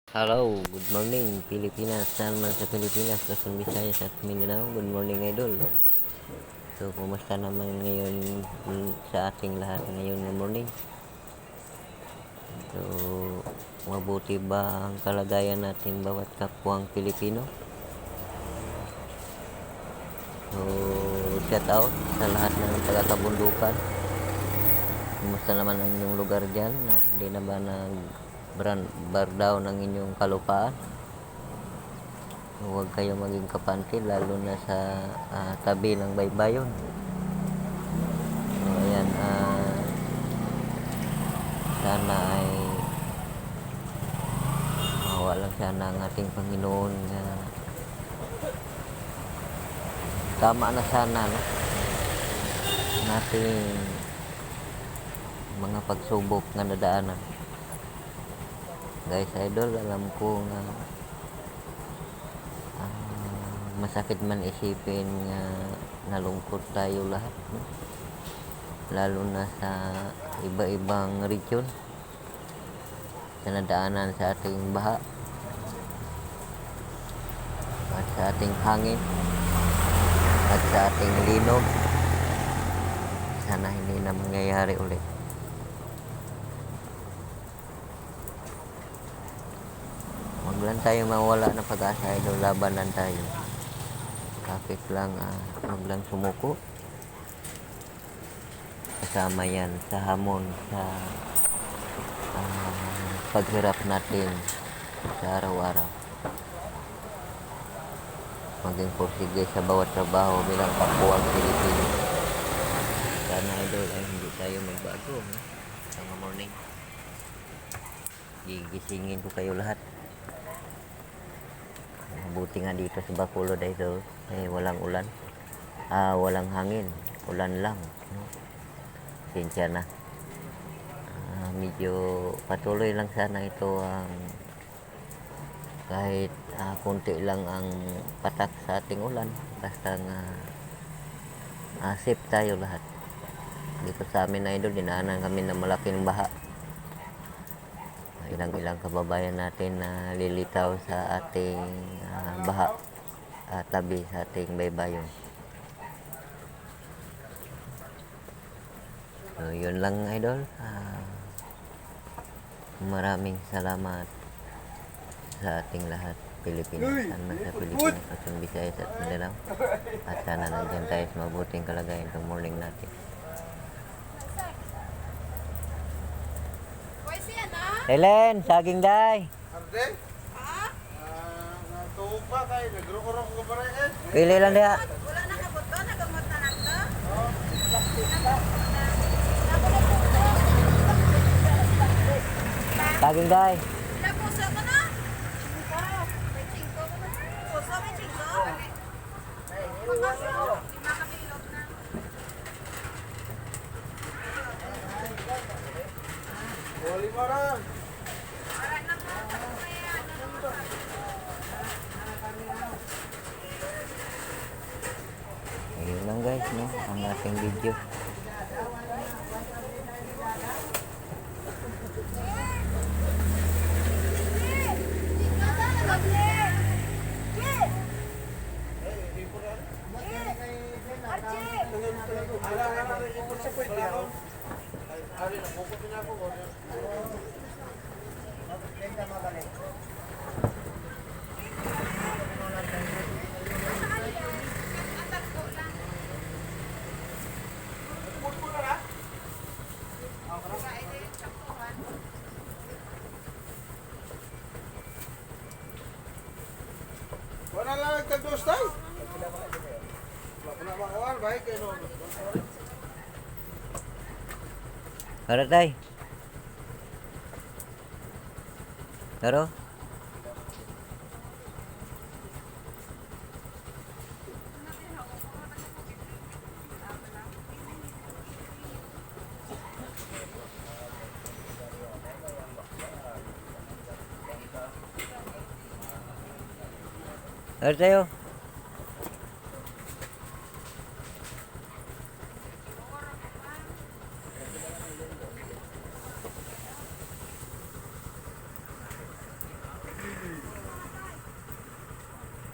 Hello, good morning Pilipinas. Saan man sa Pilipinas, Luzon, Visayas at Mindanao. Good morning idol. So, kumusta naman ngayon sa ating lahat ngayon ng morning? So, mabuti ba ang kalagayan natin bawat kapwang Pilipino? So, shout out sa lahat ng taga-kabundukan. Kumusta naman ang inyong lugar dyan? Hindi na ba bar down ang inyong kalupaan? Huwag kayo maging kapante lalo na sa tabi ng baybayon. So, ayan, sana ay mawa lang sana ang ating Panginoon na tama na sana, no? Nating mga pagsubok na nadaanan. Guys, idol, alam ko nga masakit man isipin nga nalungkot tayo lahat, no? Lalo na sa iba-ibang region sa nadaanan sa ating baha at sa ating hangin at sa ating linog. Sana hindi na mangyayari ulit. Huwag lang tayo mawala ng pag-asa, idol. Labanan tayo. Kapit lang, huwag lang sumuko. Kasama yan sa hamon, sa paghirap natin sa araw-araw. Maging pursige sa bawat trabaho bilang kapwang Pilipino. Sana, idol, ay hindi tayo magbago, no? Sa morning, gigisingin ko kayo lahat. Mabuti nga dito sa Bacolod, idol, walang ulan, walang hangin, ulan lang, no? Sinsya na. Medyo patuloy lang sana ito ang kahit konti lang ang patak sa ating ulan, basta nga safe tayo lahat. Dito sa amin, idol, dinaanan kami ng malaking baha. Ilang kababayan natin na lilitaw sa ating baha tabi sa ating baybayon. So, yun lang, idol. Maraming salamat sa ating lahat, Pilipinas, saan man sa Pilipinas, Luzon, Visayas at Mindanao. At sana nandiyan tayo sa mabuting kalagayan itong morning natin. Helen, saging day. Arde? Ha? Natuog pa kay nagro-oro ko ba rin? Pili lang diha. Wala na kabuto, nagamot na lang to. Saging day. Wala puso ko na. May chingko ko na. Puso, may chingko. Pagkaso, lima kami ilog na. Wali mo rin. Para na mo, pagkumaya. Ayun lang, guys, no, ang ating video. Wala lang nagtagdos tayo. Wala makawan, baik kayo noon. Tara, tay. Taro. Tara tayo.